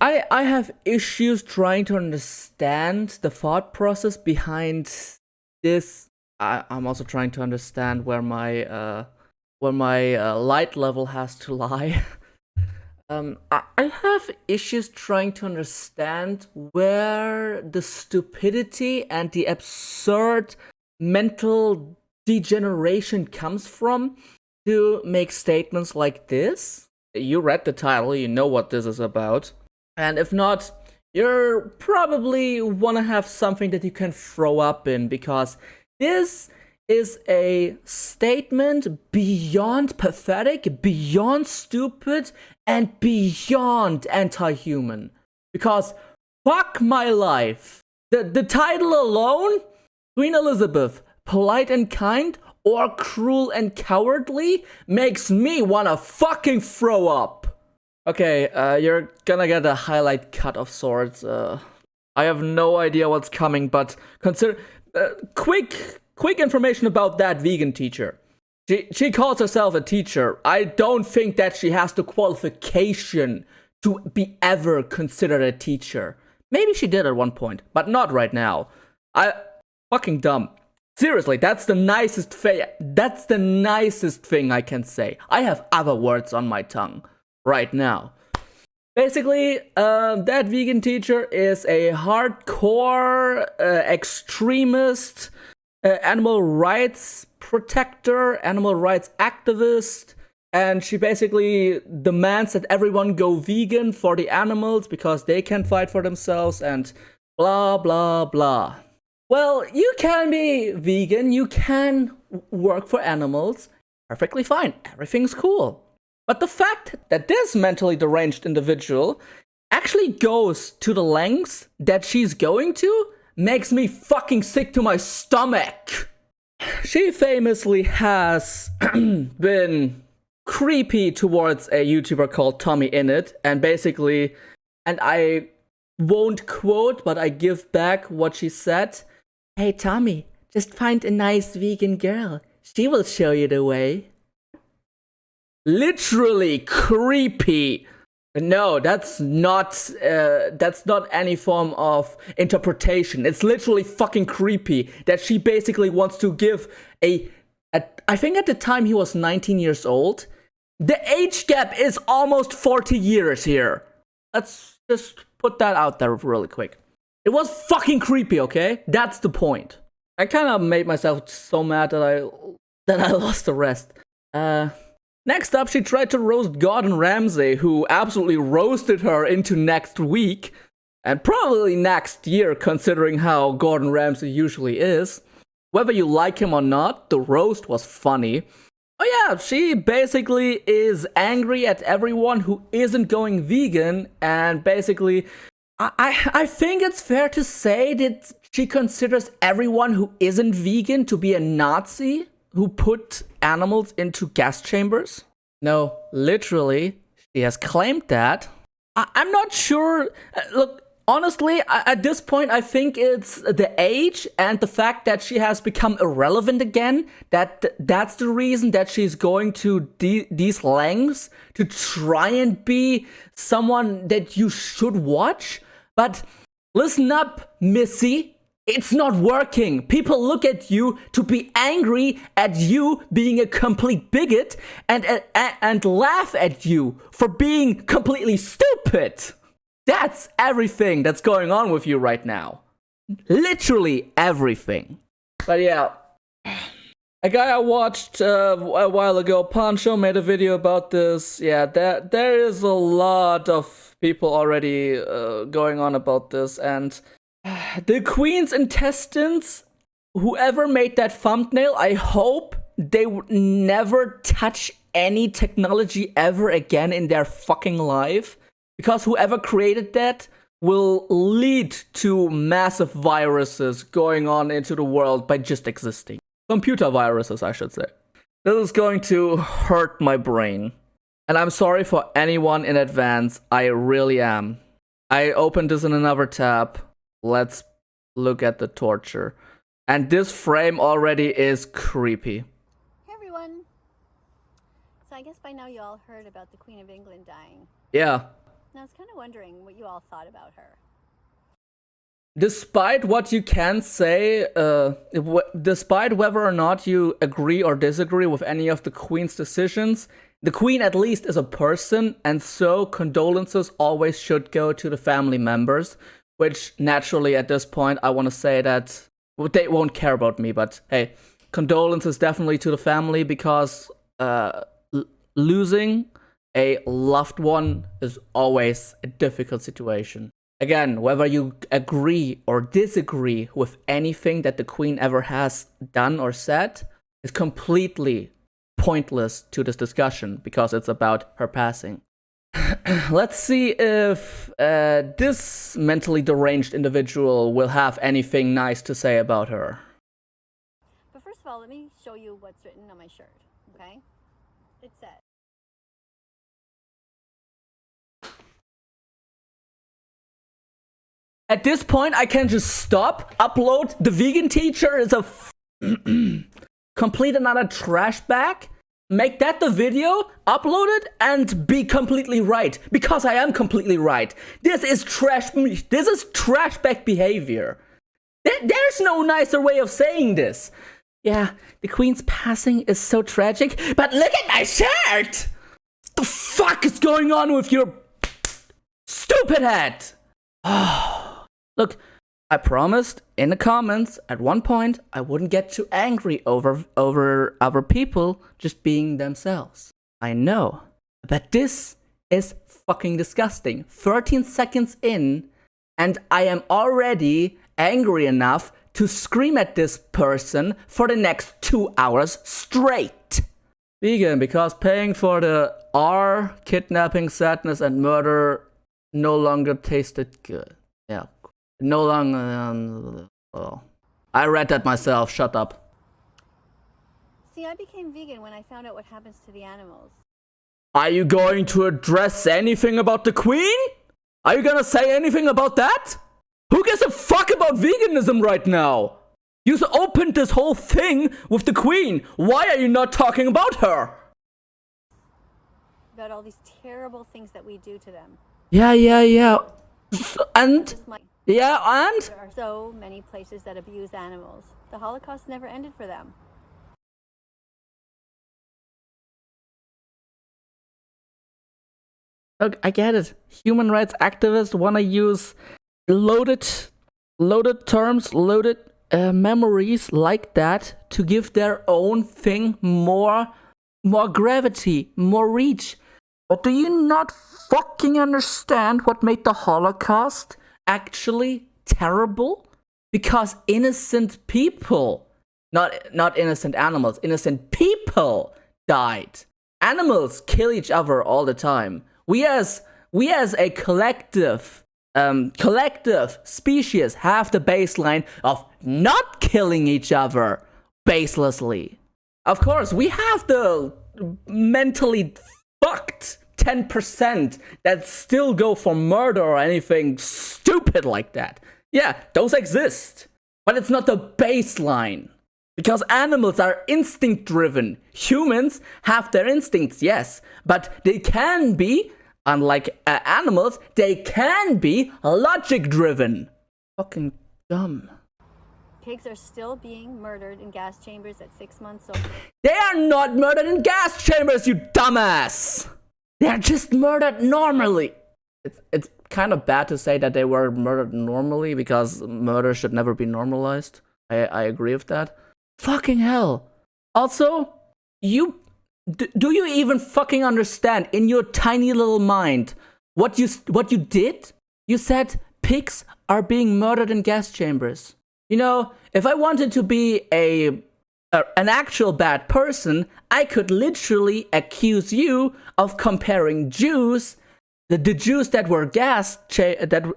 I have issues trying to understand the thought process behind this. I'm also trying to understand where my light level has to lie. I have issues trying to understand where the stupidity and the absurd mental degeneration comes from to make statements like this. You read the title, you know what this is about. And if not, you're probably wanna have something that you can throw up in because this is a statement beyond pathetic, beyond stupid, and beyond anti-human. Because fuck my life. The title alone, Queen Elizabeth, polite and kind, or cruel and cowardly, makes me wanna fucking throw up. Okay, you're gonna get a highlight cut of sorts. I have no idea what's coming, but consider quick information about that vegan teacher. She calls herself a teacher. I don't think that she has the qualification to be ever considered a teacher. Maybe she did at one point, but not right now. I fucking dumb. Seriously, that's the nicest thing. That's the nicest thing I can say. I have other words on my tongue right now. Basically, that vegan teacher is a hardcore extremist animal rights protector, animal rights activist, and she basically demands that everyone go vegan for the animals because they can fight for themselves and blah blah blah. Well, you can be vegan, you can work for animals, perfectly fine, everything's cool. But the fact that this mentally deranged individual actually goes to the lengths that she's going to makes me fucking sick to my stomach. She famously has been creepy towards a YouTuber called Tommy Innit, and basically, and I won't quote, but I give back what she said. Hey Tommy, just find a nice vegan girl. She will show you the way. Literally creepy. No, that's not any form of interpretation. It's literally fucking creepy that she basically wants to give I think at the time he was 19 years old. The age gap is almost 40 years here. Let's just put that out there really quick. It was fucking creepy, okay? That's the point. I kind of made myself so mad that I lost the rest. Next up, she tried to roast Gordon Ramsay, who absolutely roasted her into next week, and probably next year, considering how Gordon Ramsay usually is. Whether you like him or not, the roast was funny. Oh yeah, she basically is angry at everyone who isn't going vegan, and basically, I think it's fair to say that she considers everyone who isn't vegan to be a Nazi who put animals into gas chambers? No, literally, she has claimed that. I'm not sure. Look, honestly, at this point, I think it's the age and the fact that she has become irrelevant again. That's the reason that she's going to these lengths to try and be someone that you should watch. But listen up, Missy. It's not working. People look at you to be angry at you being a complete bigot and laugh at you for being completely stupid. That's everything that's going on with you right now. Literally everything. But yeah, a guy I watched a while ago, Pancho, made a video about this. Yeah, there is a lot of people already going on about this, and the Queen's intestines, whoever made that thumbnail, I hope they would never touch any technology ever again in their fucking life. Because whoever created that will lead to massive viruses going on into the world by just existing. Computer viruses, I should say. This is going to hurt my brain. And I'm sorry for anyone in advance. I really am. I opened this in another tab. Let's look at the torture. And this frame already is creepy. Hey everyone. So I guess by now you all heard about the Queen of England dying. Yeah. And I was kind of wondering what you all thought about her. Despite what you can say, despite whether or not you agree or disagree with any of the Queen's decisions, the Queen at least is a person, and so condolences always should go to the family members, which naturally at this point I want to say that they won't care about me, but hey, condolences definitely to the family, because losing a loved one is always a difficult situation. Again, whether you agree or disagree with anything that the Queen ever has done or said is completely pointless to this discussion, because it's about her passing. Let's see if this mentally deranged individual will have anything nice to say about her. But first of all, let me show you what's written on my shirt, okay? It says, at this point, I can just stop, upload. The vegan teacher is a complete another trash bag. Make that the video, upload it, and be completely right. Because I am completely right. This is trash bag behavior. There's no nicer way of saying this. Yeah, the Queen's passing is so tragic, but look at my shirt! What the fuck is going on with your stupid head? Look, I promised in the comments at one point I wouldn't get too angry over other people just being themselves. I know, but this is fucking disgusting. 13 seconds in, and I am already angry enough to scream at this person for the next 2 hours straight. Vegan, because paying for the R, kidnapping, sadness, and murder no longer tasted good. Yeah. No longer. Oh. I read that myself. Shut up. see, I became vegan when I found out what happens to the animals. Are you going to address anything about the Queen? Are you gonna say anything about that? Who gives a fuck about veganism right now? You opened this whole thing with the Queen. Why are you not talking about her? About all these terrible things that we do to them. Yeah. And? Yeah, and? There are so many places that abuse animals. The Holocaust never ended for them. Look, I get it. Human rights activists want to use loaded terms, loaded memories like that to give their own thing more gravity, more reach. But do you not fucking understand what made the Holocaust actually terrible? Because innocent people, not innocent animals, innocent people died. Animals kill each other all the time. We as a collective species have the baseline of not killing each other baselessly. Of course, we have the mentally fucked 10% that still go for murder or anything stupid like that. Yeah, those exist. But it's not the baseline. Because animals are instinct driven. Humans have their instincts, yes. But they can be, unlike animals, they can be logic driven. Fucking dumb. Pigs are still being murdered in gas chambers at 6 months old. They are not murdered in gas chambers, you dumbass! They're just murdered normally. It's kind of bad to say that they were murdered normally, because murder should never be normalized. I agree with that. Fucking hell. Also, do you even fucking understand in your tiny little mind what you did? You said pigs are being murdered in gas chambers. You know, if I wanted to be an actual bad person, I could literally accuse you of comparing Jews, the Jews that were the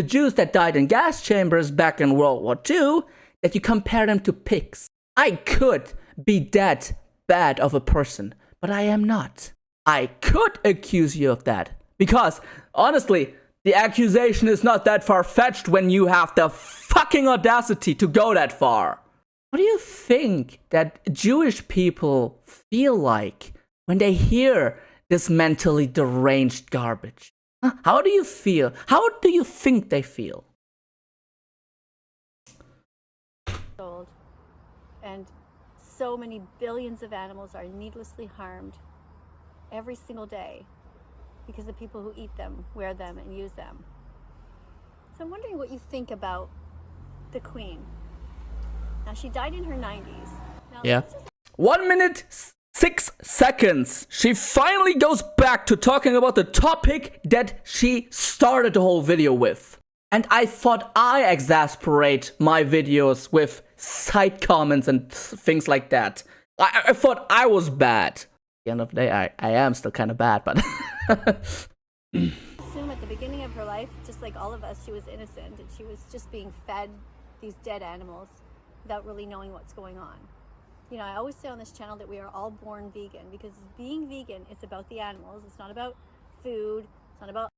Jews that died in gas chambers back in World War II, that you compare them to pigs. I could be that bad of a person, but I am not. I could accuse you of that, because honestly, the accusation is not that far-fetched when you have the fucking audacity to go that far. What do you think that Jewish people feel like when they hear this mentally deranged garbage? Huh? How do you feel? How do you think they feel? Old. And so many billions of animals are needlessly harmed every single day because the people who eat them, wear them, and use them. So I'm wondering what you think about the Queen. Now, she died in her 90s. Now, Yeah. 1 minute 6 seconds. She finally goes back to talking about the topic that she started the whole video with. And I thought I exasperate my videos with side comments and things like that. I thought I was bad. At the end of the day, I am still kind of bad, but... Assume at the beginning of her life, just like all of us, she was innocent and she was just being fed these dead animals without really knowing what's going on. You know, I always say on this channel that we are all born vegan because being vegan is about the animals. It's not about food. It's not about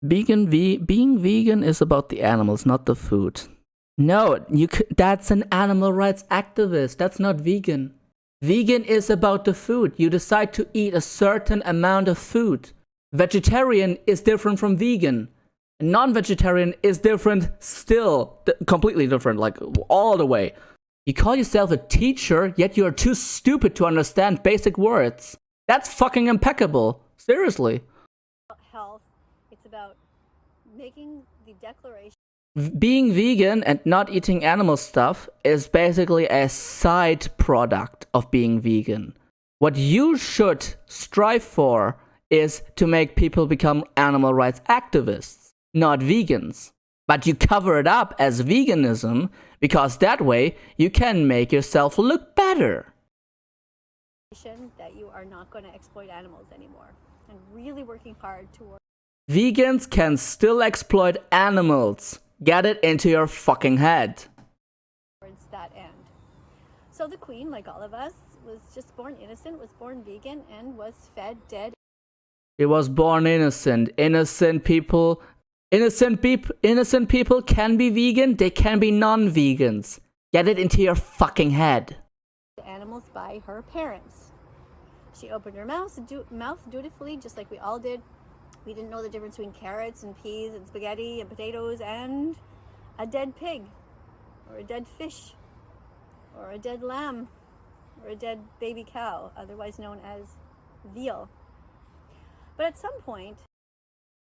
being vegan is about the animals, not the food. No, that's an animal rights activist. That's not vegan. Vegan is about the food. You decide to eat a certain amount of food. Vegetarian is different from vegan. Non-vegetarian is different still. Completely different, like all the way. You call yourself a teacher, yet you're too stupid to understand basic words. That's fucking impeccable. Seriously. health. It's about making the declaration. Being vegan and not eating animal stuff is basically a side product of being vegan. What you should strive for is to make people become animal rights activists, not vegans. But you cover it up as veganism because that way you can make yourself look better. That you are not going to exploit animals anymore and really working hard towards. Vegans can still exploit animals. Get it into your fucking head. Towards that end. So the Queen, like all of us, was just born innocent, was born vegan, and was fed dead. She was born innocent. Innocent people can be vegan. They can be non-vegans. Get it into your fucking head. Animals by her parents. She opened her mouth dutifully, just like we all did. We didn't know the difference between carrots and peas and spaghetti and potatoes and a dead pig or a dead fish or a dead lamb or a dead baby cow, otherwise known as veal. But at some point...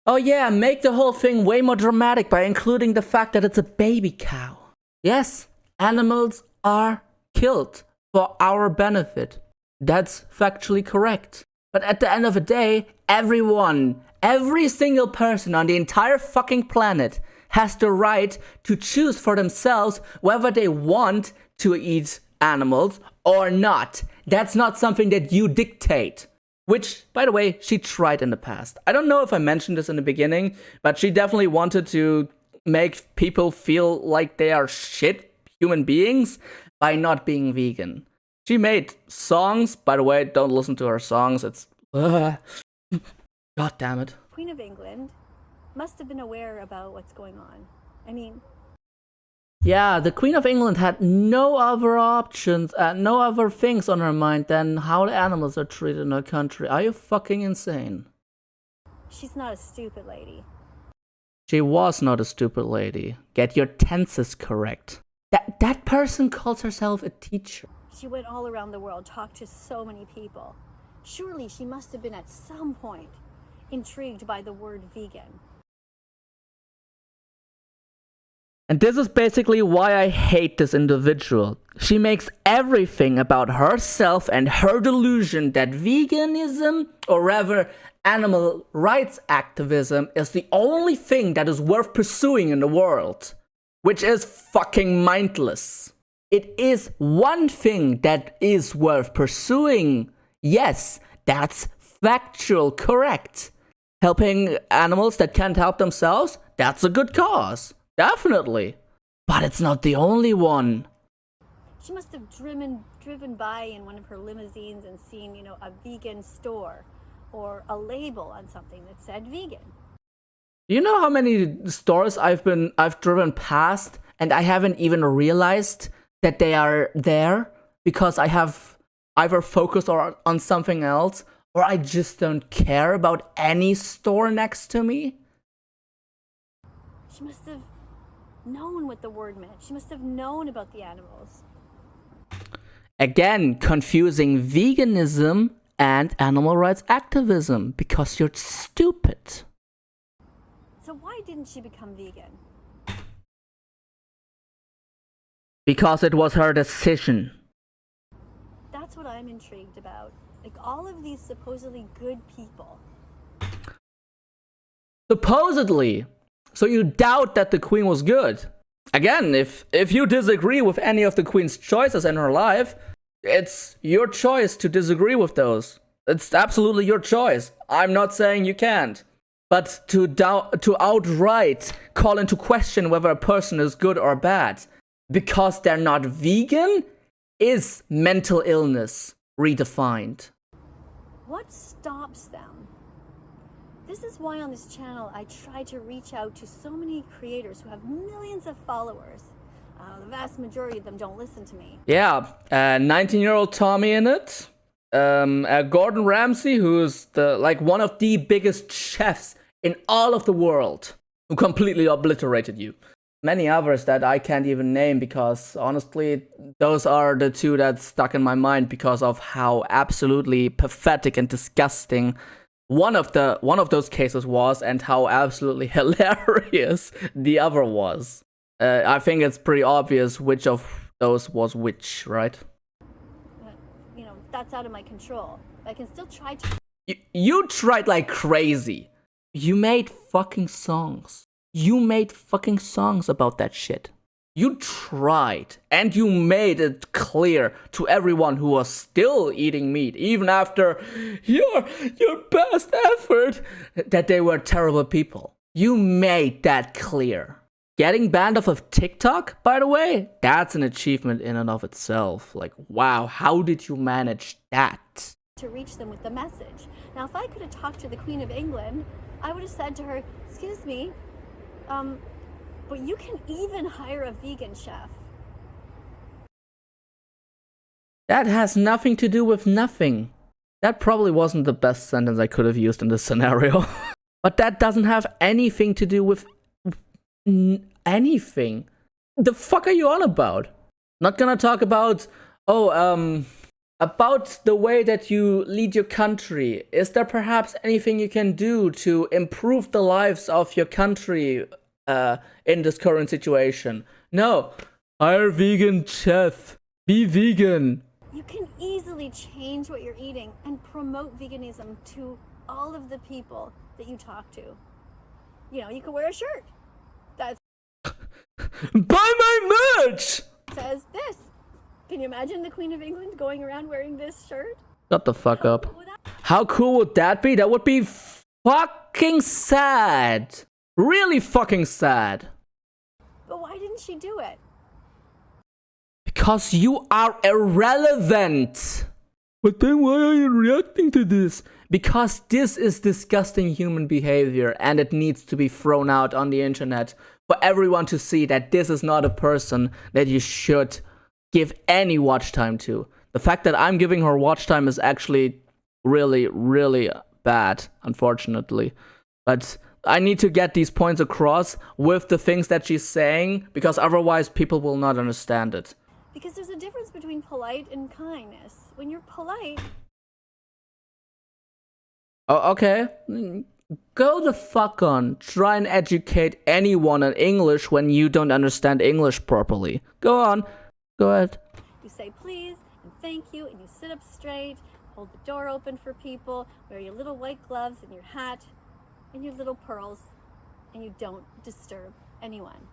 Oh yeah, make the whole thing way more dramatic by including the fact that it's a baby cow. Yes, animals are killed for our benefit. That's factually correct. But at the end of the day, every single person on the entire fucking planet has the right to choose for themselves whether they want to eat animals or not. That's not something that you dictate. Which, by the way, she tried in the past. I don't know if I mentioned this in the beginning, but she definitely wanted to make people feel like they are shit human beings by not being vegan. She made songs, by the way, don't listen to her songs, it's... God damn it. Queen of England must have been aware about what's going on. I mean... Yeah, the Queen of England had no other options, no other things on her mind than how the animals are treated in her country. Are you fucking insane? She's not a stupid lady. She was not a stupid lady. Get your tenses correct. That person calls herself a teacher. She went all around the world, talked to so many people. Surely she must have been at some point intrigued by the word vegan. And this is basically why I hate this individual. She makes everything about herself and her delusion that veganism, or rather animal rights activism, is the only thing that is worth pursuing in the world. Which is fucking mindless. It is one thing that is worth pursuing. Yes, that's factual, correct. Helping animals that can't help themselves, that's a good cause. Definitely. But it's not the only one. She must have driven by in one of her limousines and seen, a vegan store or a label on something that said vegan. Do you know how many stores I've driven past and I haven't even realized that they are there because I have either focused on something else Or I just don't care about any store next to me? She must have known what the word meant. She must have known about the animals. Again, confusing veganism and animal rights activism because you're stupid. So why didn't she become vegan? Because it was her decision. That's what I'm intrigued about. Like, all of these supposedly good people. Supposedly. So you doubt that the queen was good. Again, if you disagree with any of the queen's choices in her life, it's your choice to disagree with those. It's absolutely your choice. I'm not saying you can't. But to outright call into question whether a person is good or bad because they're not vegan is mental illness redefined. What stops them? This is why on this channel I try to reach out to so many creators who have millions of followers. The vast majority of them don't listen to me. Yeah, 19-year-old Tommy in it. Gordon Ramsay, who's one of the biggest chefs in all of the world, who completely obliterated you. Many others that I can't even name because honestly, those are the two that stuck in my mind because of how absolutely pathetic and disgusting one of those cases was and how absolutely hilarious the other was. I think it's pretty obvious which of those was which, right? That's out of my control. I can still try to. You tried like crazy. You made fucking songs. You made fucking songs about that shit. You tried, and you made it clear to everyone who was still eating meat, even after your best effort, that they were terrible people. You made that clear. Getting banned off of TikTok, by the way, that's an achievement in and of itself. Like, wow, how did you manage that? To reach them with the message. Now, if I could have talked to the Queen of England, I would have said to her, excuse me, but you can even hire a vegan chef. That has nothing to do with nothing. That probably wasn't the best sentence I could have used in this scenario. But that doesn't have anything to do with anything. The fuck are you on about? Not gonna talk about, about the way that you lead your country. Is there perhaps anything you can do to improve the lives of your country in this current situation? No. Hire vegan chef. Be vegan. You can easily change what you're eating and promote veganism to all of the people that you talk to. You can wear a shirt that Buy my merch! says this. Can you imagine the Queen of England going around wearing this shirt? Shut the fuck up. How cool would that be? That would be fucking sad. Really fucking sad. But why didn't she do it? Because you are irrelevant. But then why are you reacting to this? Because this is disgusting human behavior and it needs to be thrown out on the internet for everyone to see that this is not a person that you should give any watch time to. The fact that I'm giving her watch time is actually really, really bad, unfortunately. But I need to get these points across with the things that she's saying, because otherwise people will not understand it. Because there's a difference between polite and kindness. When you're polite... Oh, okay. Go the fuck on. Try and educate anyone in English when you don't understand English properly. Go on. Go ahead. You say please and thank you, and you sit up straight, hold the door open for people, wear your little white gloves and your hat and your little pearls, and you don't disturb anyone.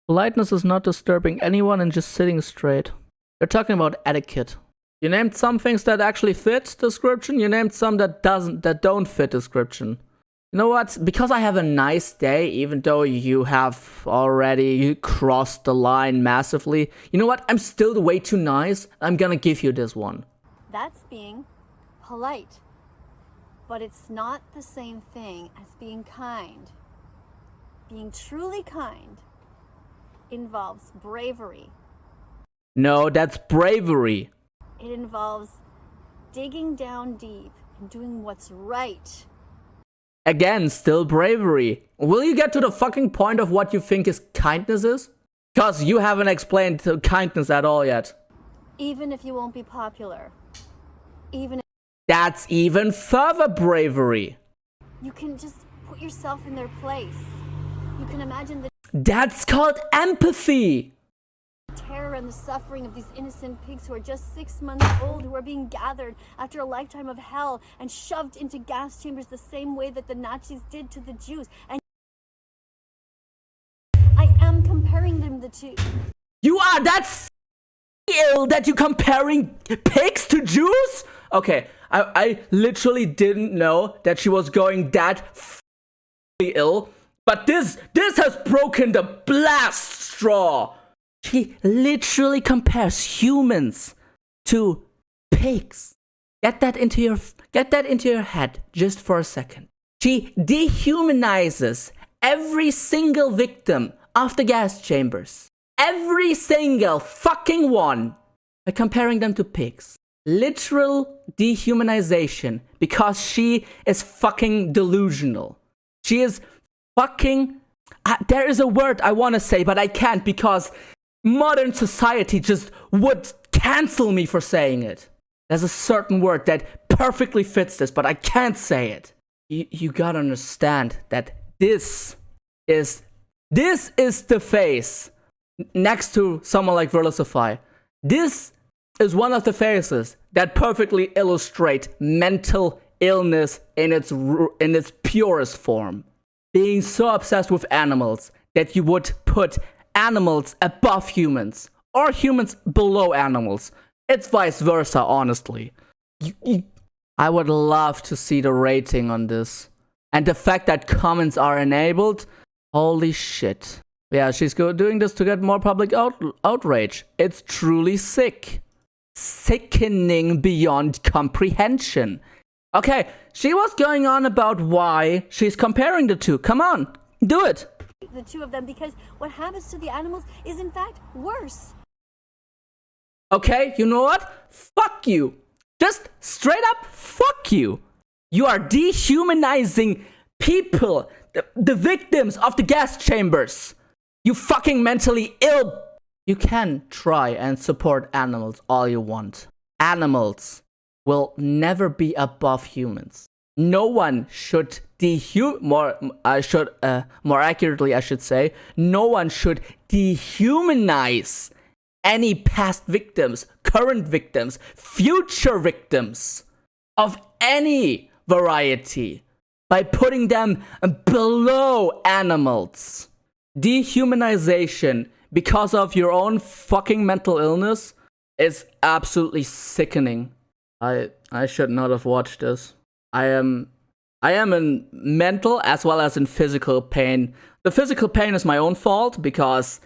Politeness is not disturbing anyone and just sitting straight. You're talking about etiquette. You named some things that actually fit description, you named some that don't fit description. You know what? Because I have a nice day, even though you have already crossed the line massively, you know what? I'm still way too nice. I'm gonna give you this one. That's being polite. But it's not the same thing as being kind. Being truly kind involves bravery. No, that's bravery. It involves digging down deep and doing what's right. Again, still bravery. Will you get to the fucking point of what you think is kindness is? Cause you haven't explained kindness at all yet. Even if you won't be popular. Even if That's even further bravery. you can just put yourself in their place. You can imagine the That's called empathy. terror and the suffering of these innocent pigs who are just 6 months old, who are being gathered after a lifetime of hell and shoved into gas chambers the same way that the Nazis did to the Jews. And I am comparing them the two. You are that ill that you comparing pigs to Jews? Okay, I literally didn't know that she was going that ill. But this has broken the last straw. She literally compares humans to pigs. Get that into your head just for a second. She dehumanizes every single victim of the gas chambers. Every single fucking one. By comparing them to pigs. Literal dehumanization. Because she is fucking delusional. She is fucking... there is a word I want to say, but I can't because modern society just would cancel me for saying it. There's a certain word that perfectly fits this, but I can't say it. You gotta understand that this is the face next to someone like Versafy. This is one of the faces that perfectly illustrate mental illness in its purest form. Being so obsessed with animals that you would put animals above humans or humans below animals. It's vice versa, honestly. I would love to see the rating on this. And the fact that comments are enabled, holy shit. Yeah, she's doing this to get more public outrage. It's truly sick. Sickening beyond comprehension. Okay, she was going on about why she's comparing the two. Come on, do it. The two of them, because what happens to the animals is in fact worse. Okay, you know what? Fuck you. Just straight up, fuck you. You are dehumanizing people, the victims of the gas chambers. You fucking mentally ill. You can try and support animals all you want. Animals will never be above humans. No one should more accurately, I should say, no one should dehumanize any past victims, current victims, future victims of any variety by putting them below animals. Dehumanization because of your own fucking mental illness is absolutely sickening. I should not have watched this. I am in mental as well as in physical pain. The physical pain is my own fault because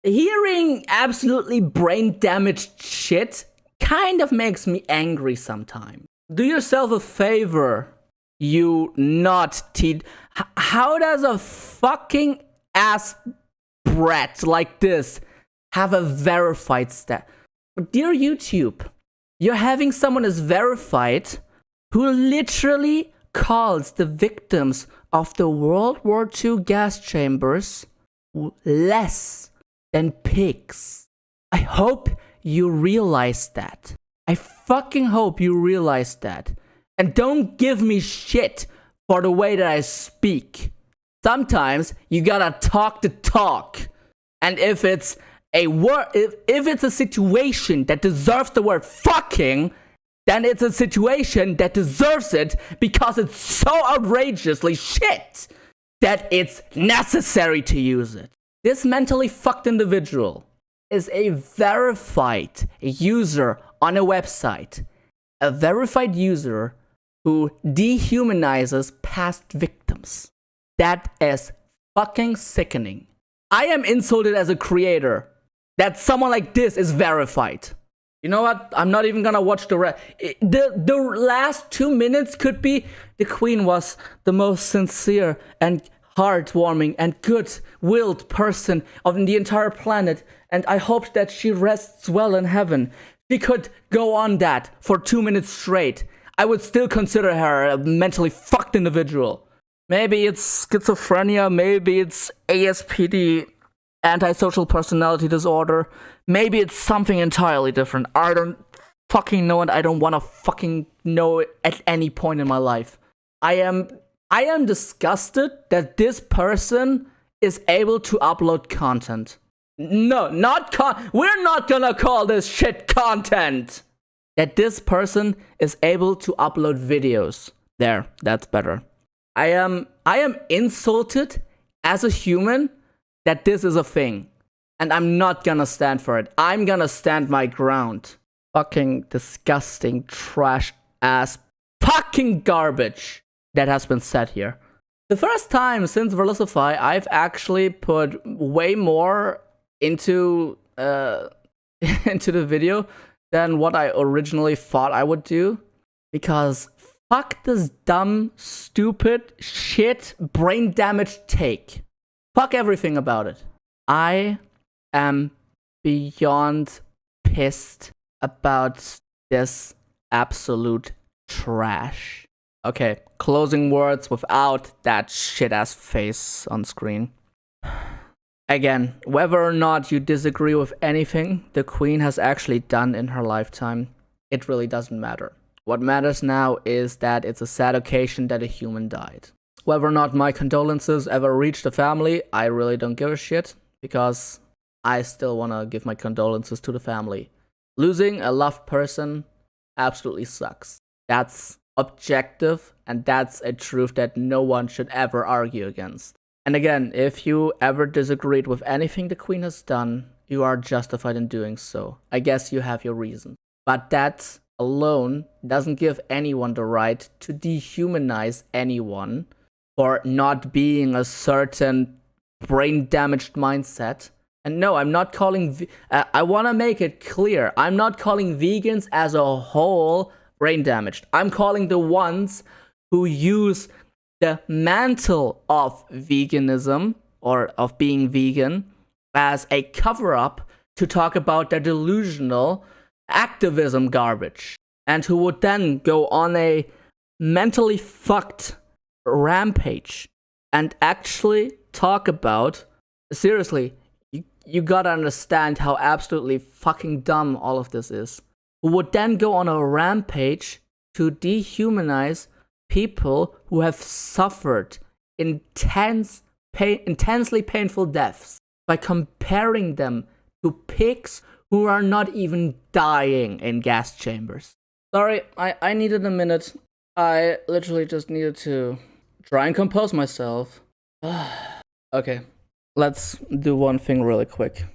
hearing absolutely brain damaged shit kind of makes me angry sometimes. Do yourself a favor, you not how does a fucking ass brat like this have a verified stat? Dear YouTube, you're having someone as verified who literally calls the victims of the World War II gas chambers less than pigs. I hope you realize that. I fucking hope you realize that. And don't give me shit for the way that I speak. Sometimes you gotta talk the talk. And if it's if it's a situation that deserves the word fucking, then it's a situation that deserves it because it's so outrageously shit that it's necessary to use it. This mentally fucked individual is a verified user on a website. A verified user who dehumanizes past victims. That is fucking sickening. I am insulted as a creator that someone like this is verified. You know what? I'm not even gonna watch the rest. The last 2 minutes could be the queen was the most sincere and heartwarming and good-willed person of the entire planet, and I hope that she rests well in heaven. she could go on that for 2 minutes straight, I would still consider her a mentally fucked individual. Maybe it's schizophrenia, maybe it's ASPD, antisocial personality disorder, maybe it's something entirely different. I don't fucking know, and I don't want to fucking know it at any point in my life. I am disgusted that this person is able to upload content. No, we're not gonna call this shit content. That this person is able to upload videos. There, that's better. I am insulted as a human that this is a thing. And I'm not gonna stand for it. I'm gonna stand my ground. Fucking disgusting, trash ass, fucking garbage that has been said here. The first time since Velicify, I've actually put way more into into the video than what I originally thought I would do, because fuck this dumb, stupid, shit, brain damaged take. Fuck everything about it. I am beyond pissed about this absolute trash. Okay, closing words without that shit-ass face on screen. Again, whether or not you disagree with anything the Queen has actually done in her lifetime, it really doesn't matter. What matters now is that it's a sad occasion that a human died. Whether or not my condolences ever reach the family, I really don't give a shit, because I still want to give my condolences to the family. Losing a loved person absolutely sucks. That's objective, and that's a truth that no one should ever argue against. And again, if you ever disagreed with anything the Queen has done, you are justified in doing so. I guess you have your reasons. But that alone doesn't give anyone the right to dehumanize anyone for not being a certain brain-damaged mindset. And no, I'm not calling... I want to make it clear. I'm not calling vegans as a whole brain-damaged. I'm calling the ones who use the mantle of veganism, or of being vegan, as a cover-up to talk about their delusional activism garbage. And who would then go on a mentally fucked rampage and actually talk about... Seriously, you gotta understand how absolutely fucking dumb all of this is. Who would then go on a rampage to dehumanize people who have suffered intensely painful deaths by comparing them to pigs who are not even dying in gas chambers. Sorry, I needed a minute. I literally just needed to try and compose myself. Okay, let's do one thing really quick.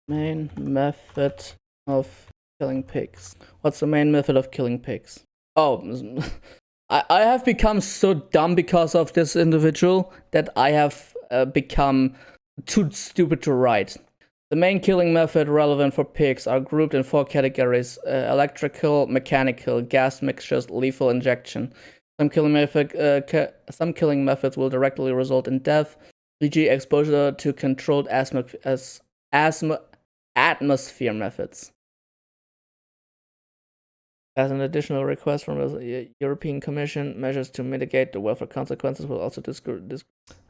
Main method of killing pigs. What's the main method of killing pigs? Oh, I have become so dumb because of this individual that I have become too stupid to write. The main killing method relevant for pigs are grouped in 4 categories: electrical, mechanical, gas mixtures, lethal injection. Some killing methods will directly result in death, e.g. exposure to controlled atmosphere methods. As an additional request from the European Commission, measures to mitigate the welfare consequences will also discuss.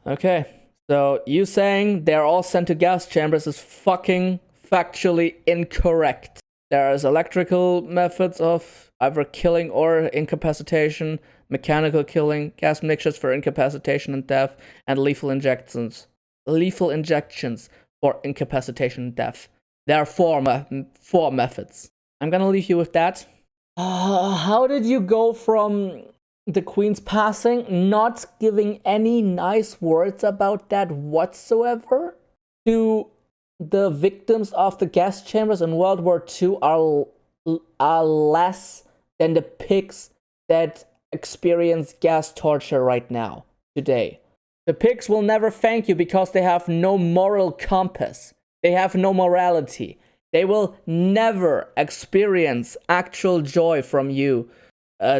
Okay, so you saying they're all sent to gas chambers is fucking factually incorrect. There is electrical methods of either killing or incapacitation, mechanical killing, gas mixtures for incapacitation and death, and lethal injections. Lethal injections for incapacitation and death. There are four methods. I'm gonna leave you with that. How did you go from the Queen's passing, not giving any nice words about that whatsoever, to the victims of the gas chambers in World War II are less than the pigs that experience gas torture right now, today? The pigs will never thank you because they have no moral compass. They have no morality. They will never experience actual joy from you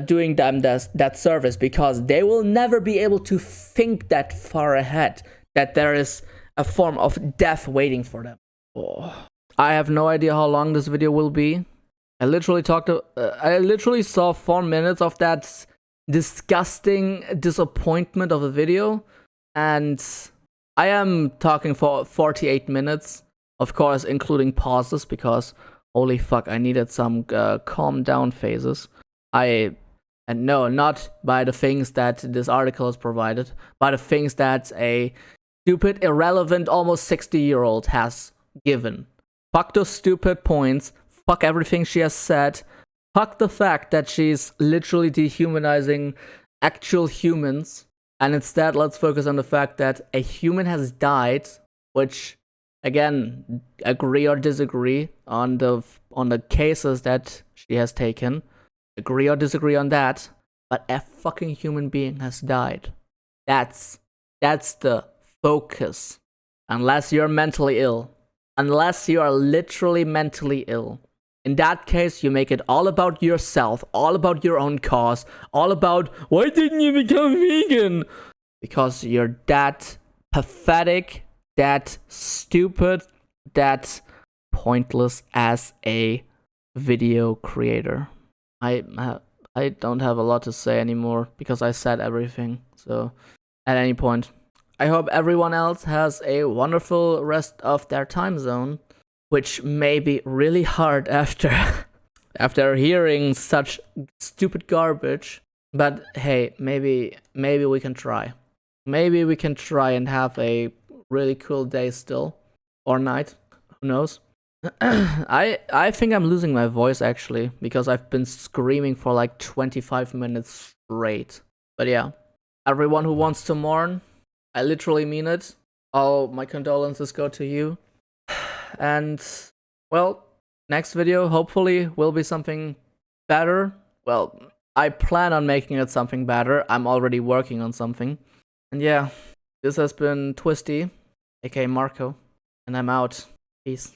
doing them that service, because they will never be able to think that far ahead, that there is a form of death waiting for them. Oh. I have no idea how long this video will be. I literally saw 4 minutes of that disgusting disappointment of a video, and I am talking for 48 minutes, of course, including pauses, because holy fuck, I needed some calm down phases. And no, not by the things that this article has provided, by the things that a stupid, irrelevant, almost 60-year-old has given. Fuck those stupid points. Fuck everything she has said. Fuck the fact that she's literally dehumanizing actual humans. And instead, let's focus on the fact that a human has died, which, again, agree or disagree on the cases that she has taken. Agree or disagree on that, but a fucking human being has died. That's the focus. Unless you're mentally ill. Unless you are literally mentally ill. In that case, you make it all about yourself, all about your own cause, all about, why didn't you become vegan? Because you're that pathetic, that stupid, that pointless as a video creator. I don't have a lot to say anymore because I said everything. So at any point, I hope everyone else has a wonderful rest of their time zone, which may be really hard after hearing such stupid garbage. But hey, maybe we can try. Maybe we can try and have a really cool day still, or night. Who knows? I think I'm losing my voice actually, because I've been screaming for like 25 minutes straight. But yeah, everyone who wants to mourn, I literally mean it. All my condolences go to you. And well, next video hopefully will be something better. Well, I plan on making it something better. I'm already working on something. And yeah, this has been Twisty, aka Marco, and I'm out. Peace.